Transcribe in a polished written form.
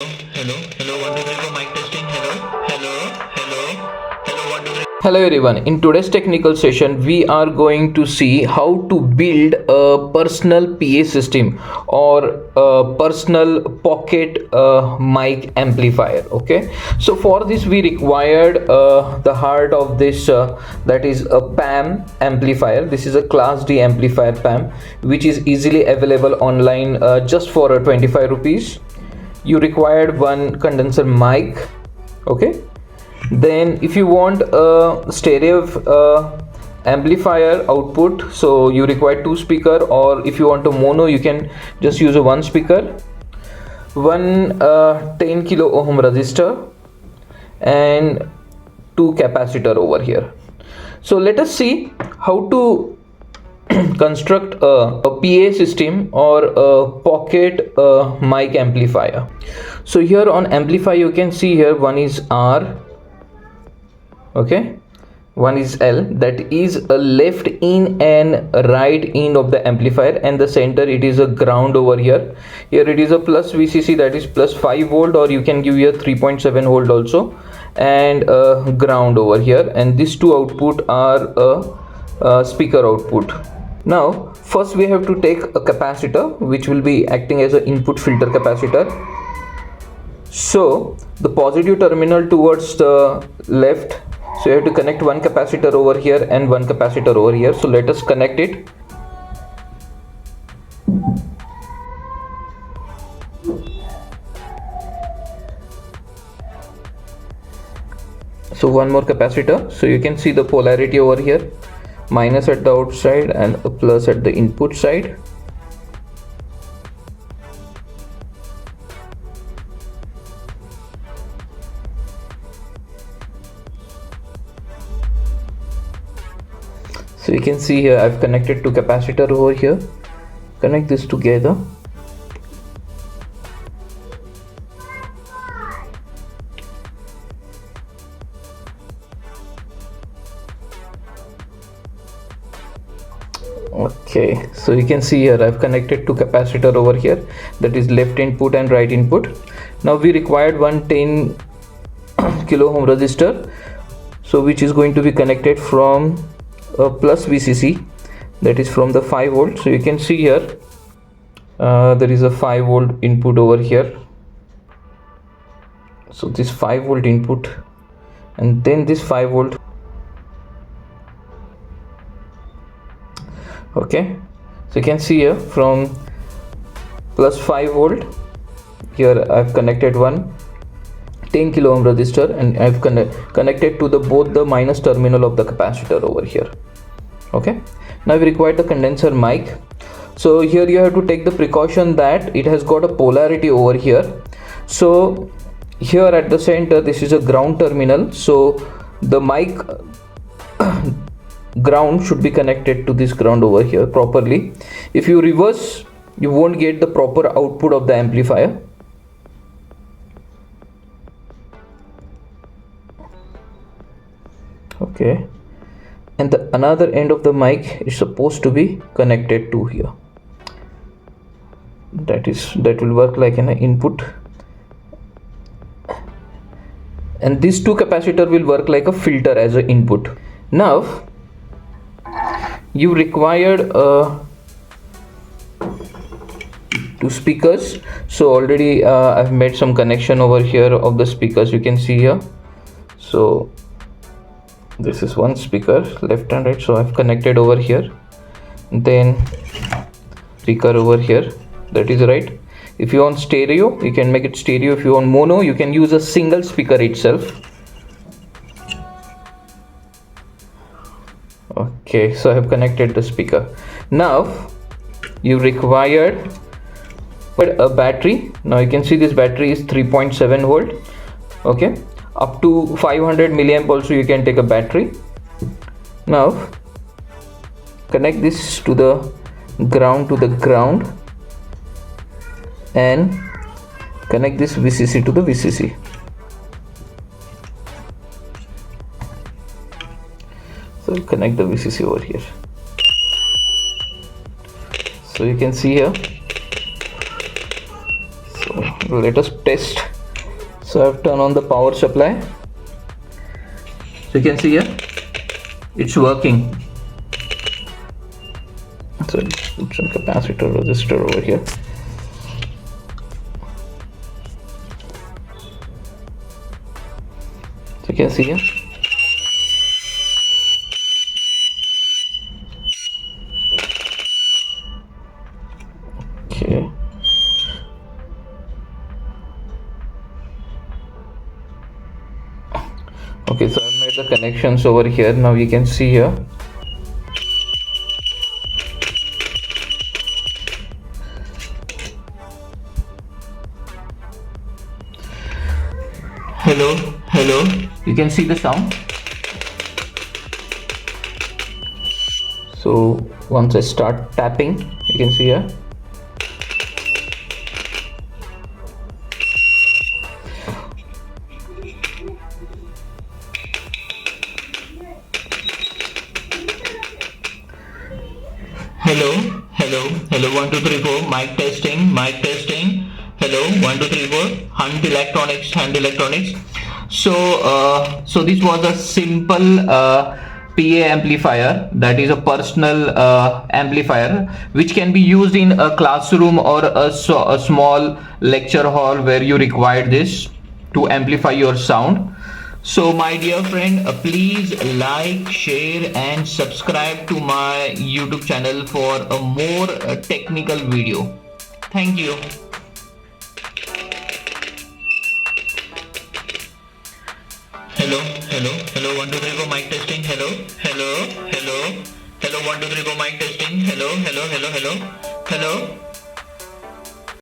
Hello, 1 2 3 4 mic testing. Hello, 1 2 3. Hello everyone, in today's technical session we are going to see how to build a personal PA system or a personal pocket mic amplifier. Okay, so for this we required the heart of this, that is a PAM amplifier. This is a class D amplifier PAM which is easily available online just for 25 rupees. You required one condenser mic. Okay, then if you want a stereo amplifier output, so you require two speaker, or if you want a mono you can just use a one speaker, one 10 kilo ohm resistor and two capacitor over here. So let us see how to construct a PA system or a pocket mic amplifier. So here on amplifier you can see here one is R, okay, one is L, that is a left in and right in of the amplifier, and the center it is a ground over here. Here it is a plus VCC, that is plus 5 volt, or you can give here 3.7 volt also, and ground over here, and these two output are a speaker output. Now first we have to take a capacitor which will be acting as an input filter capacitor. So the positive terminal towards the left, so you have to connect one capacitor over here and one capacitor over here. So let us connect it. So one more capacitor, so you can see the polarity over here, minus at the outside and a plus at the input side. So you can see here I've connected two capacitor over here. Connect this together. Okay, so you can see here I've connected two capacitor over here, that is left input and right input. Now we required one 10 kilo ohm resistor, so which is going to be connected from plus VCC, that is from the 5 volt. So you can see here there is a 5 volt input over here. So this 5 volt input, and then this 5 volt. Okay, so you can see here from plus 5 volt, here I've connected one 10 kilo ohm resistor, and I've connected to the both the minus terminal of the capacitor over here. Okay, now we require the condenser mic. So here you have to take the precaution that it has got a polarity over here. So here at the center this is a ground terminal, so the mic ground should be connected to this ground over here properly. If you reverse, you won't get the proper output of the amplifier. Okay, and the another end of the mic is supposed to be connected to here, that will work like an input, and these two capacitor will work like a filter as an input. Now you required two speakers, so already I've made some connection over here of the speakers, you can see here. So this is one speaker left and right, so I've connected over here, then speaker over here, that is right. If you want stereo you can make it stereo, if you want mono you can use a single speaker itself. Okay, so I have connected the speaker. Now you required a battery. Now you can see this battery is 3.7 volt. Okay, up to 500 milliamp also you can take a battery. Now connect this to the ground and connect this VCC to the VCC. So connect the VCC over here. So you can see here. So let us test. So I've turned on the power supply. So you can see here, it's working. So put some capacitor resistor over here. So you can see here. Okay. Okay, so I made the connections over here. Now you can see here. Hello, hello. You can see the sound. So once I start tapping, you can see here. Hello, hello, hello, 1 2 3 4, mic testing, mic testing. Hello, 1 2 3 4, Hunt Electronics, Hunt Electronics. So this was a simple PA amplifier, that is a personal amplifier, which can be used in a classroom or a small lecture hall where you require this to amplify your sound. So my dear friend, please like, share and subscribe to my YouTube channel for a more technical video. Thank you. Hello, hello, hello, 1 2 3 4, mic testing. Hello, hello, hello, hello, 1 2 3 4, mic testing. Hello, hello, hello, hello, hello.